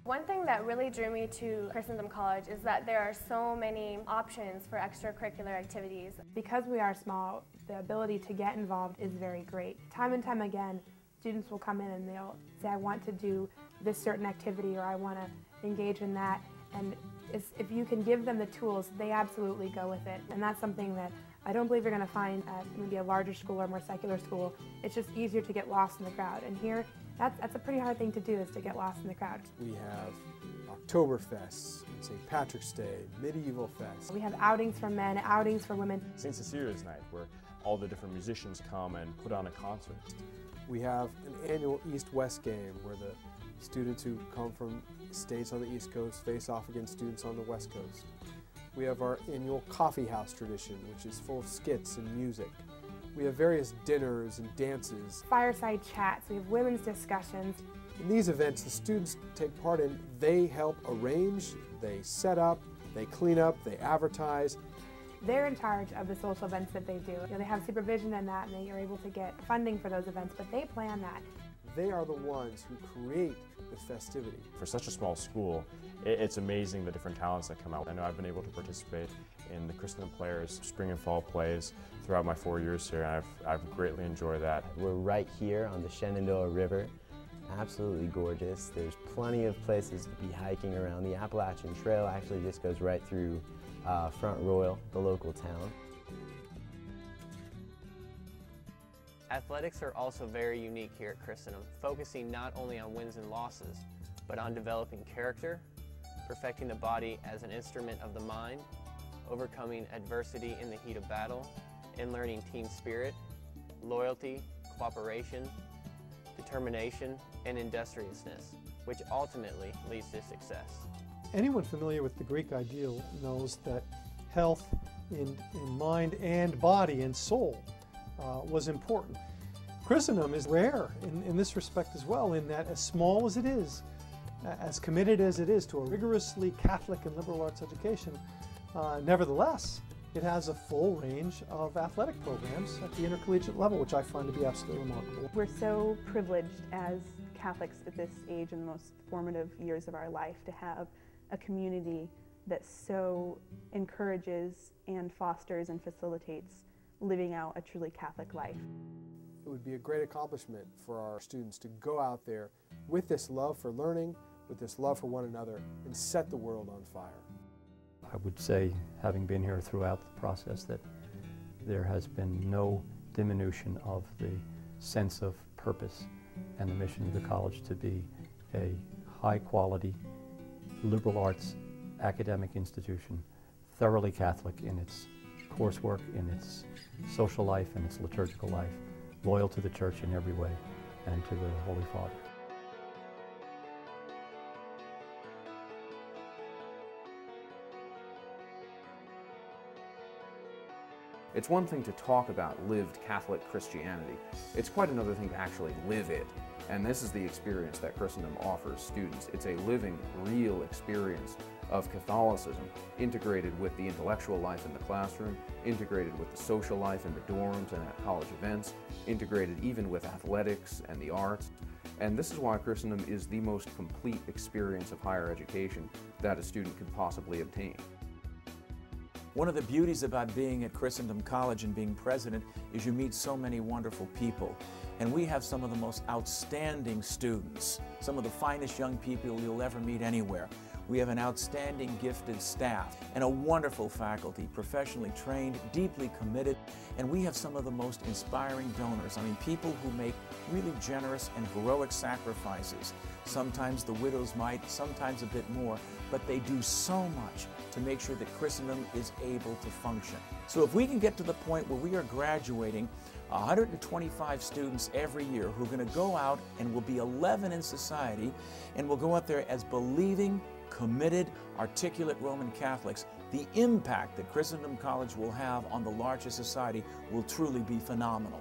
One thing that really drew me to Christendom College is that there are so many options for extracurricular activities. Because we are small, the ability to get involved is very great. Time and time again, students will come in and they'll say, I want to do this certain activity or I want to engage in that. And if you can give them the tools, they absolutely go with it. And that's something that I don't believe you're going to find at maybe a larger school or more secular school. It's just easier to get lost in the crowd. And here, that's a pretty hard thing to do, is to get lost in the crowd. We have Oktoberfest, St. Patrick's Day, Medieval Fest. We have outings for men, outings for women. St. Cecilia's Night, where all the different musicians come and put on a concert. We have an annual East-West game where the students who come from states on the East Coast face off against students on the West Coast. We have our annual coffee house tradition, which is full of skits and music. We have various dinners and dances. Fireside chats, we have women's discussions. In these events, the students take part in, they help arrange, they set up, they clean up, they advertise. They're in charge of the social events that they do. They have supervision in that, and they are able to get funding for those events, but they plan that. They are the ones who create the festivity. For such a small school, it's amazing the different talents that come out. I know I've been able to participate in the Christendom Players spring and fall plays throughout my 4 years here, and I've greatly enjoyed that. We're right here on the Shenandoah River. Absolutely gorgeous. There's plenty of places to be hiking around. The Appalachian Trail actually just goes right through Front Royal, the local town. Athletics are also very unique here at Christendom, focusing not only on wins and losses, but on developing character, perfecting the body as an instrument of the mind, overcoming adversity in the heat of battle, and learning team spirit, loyalty, cooperation, determination, and industriousness, which ultimately leads to success. Anyone familiar with the Greek ideal knows that health in mind and body and soul was important. Christendom is rare in this respect as well, in that as small as it is, as committed as it is to a rigorously Catholic and liberal arts education, nevertheless, it has a full range of athletic programs at the intercollegiate level, which I find to be absolutely remarkable. We're so privileged as Catholics at this age, in the most formative years of our life, to have a community that so encourages and fosters and facilitates living out a truly Catholic life. It would be a great accomplishment for our students to go out there with this love for learning, with this love for one another, and set the world on fire. I would say, having been here throughout the process, that there has been no diminution of the sense of purpose and the mission of the college to be a high-quality liberal arts academic institution, thoroughly Catholic in its coursework, in its social life, and its liturgical life, loyal to the Church in every way, and to the Holy Father. It's one thing to talk about lived Catholic Christianity. It's quite another thing to actually live it. And this is the experience that Christendom offers students. It's a living, real experience of Catholicism, integrated with the intellectual life in the classroom, integrated with the social life in the dorms and at college events, integrated even with athletics and the arts. And this is why Christendom is the most complete experience of higher education that a student could possibly obtain. One of the beauties about being at Christendom College and being president is you meet so many wonderful people. And we have some of the most outstanding students, some of the finest young people you'll ever meet anywhere. We have an outstanding, gifted staff and a wonderful faculty, professionally trained, deeply committed, and we have some of the most inspiring donors. I mean, people who make really generous and heroic sacrifices. Sometimes the widow's mite, sometimes a bit more, but they do so much to make sure that Christendom is able to function. So if we can get to the point where we are graduating 125 students every year who are going to go out and will be 11 in society and will go out there as believing, committed, articulate Roman Catholics, the impact that Christendom College will have on the larger society will truly be phenomenal.